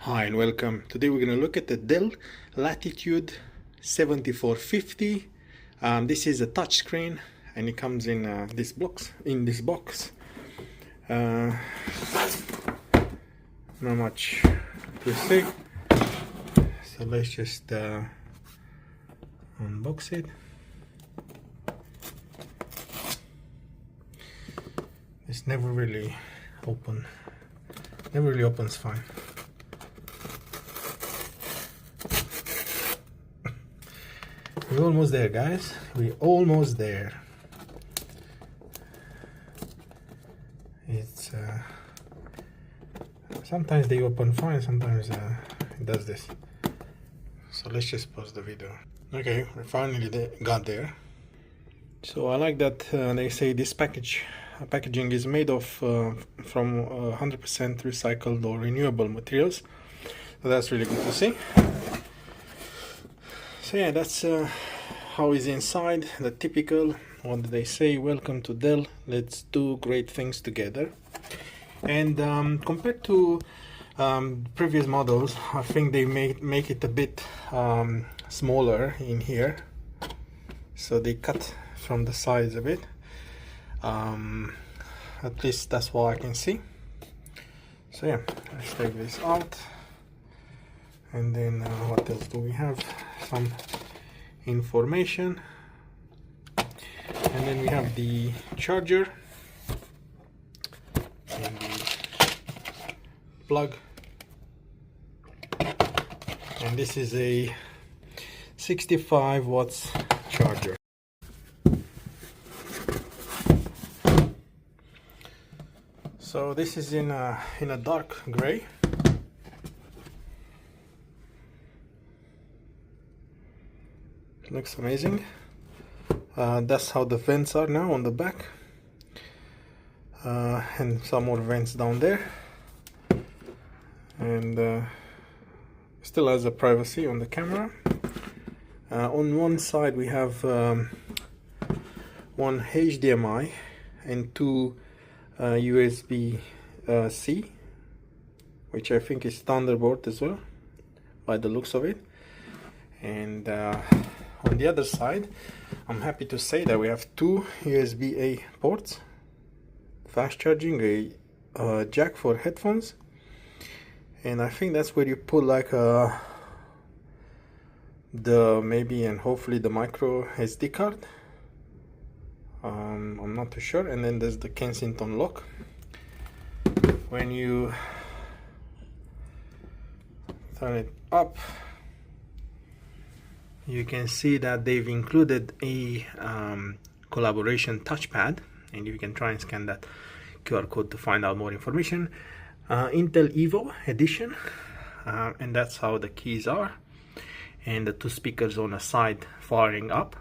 Hi and welcome. Today we're going to look at the Dell Latitude 7450. This is a touchscreen and it comes in this box. Not much to say. So let's just unbox it. It's never really opens fine. We're almost there, guys. We're almost there. It's sometimes they open fine, sometimes it does this. So let's just pause the video. Okay, we finally got there. So I like that they say this packaging is made of from 100% recycled or renewable materials. So that's really good to see. So yeah, that's how is inside, the typical, what do they say, welcome to Dell, let's do great things together. And compared to previous models, I think they make it a bit smaller in here. So they cut from the sides a bit. At least that's what I can see. So yeah, let's take this out. And then what else do we have? Some information. And then we have the charger and the plug. And this is a 65 watts charger. So this is in a dark gray. Looks amazing. That's how the vents are now on the back, and some more vents down there, and still has a privacy on the camera. On one side we have one HDMI and two USB-C, which I think is Thunderbolt as well by the looks of it. And on the other side, I'm happy to say that we have two USB-A ports, fast charging, a jack for headphones, and I think that's where you put like maybe and hopefully the micro SD card. I'm not too sure. And then there's the Kensington lock. When you turn it up, you can see that they've included a collaboration touchpad, and you can try and scan that QR code to find out more information. Intel Evo edition, and that's how the keys are, and the two speakers on the side firing up,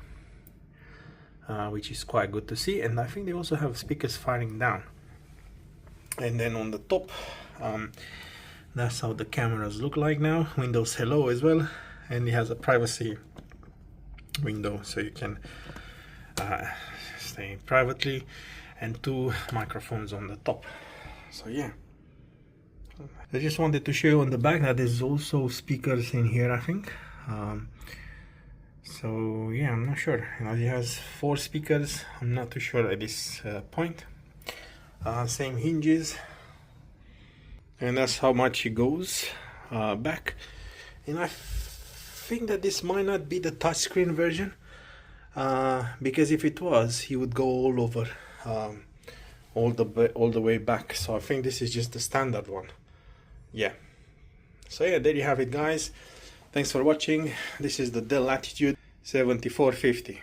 which is quite good to see. And I think they also have speakers firing down. And then on the top, that's how the cameras look like now. Windows Hello as well, and it has a privacy window so you can stay privately, and two microphones on the top. So yeah, I just wanted to show you on the back that there's also speakers in here, I think. So yeah, I'm not sure. It has 4 speakers. I'm not too sure at this point. Same hinges, and that's how much it goes back. And I think that this might not be the touchscreen version, because if it was, he would go all over, all the way back. So I think this is just the standard one. Yeah. So yeah, there you have it, guys. Thanks for watching. This is the Dell Latitude 7450.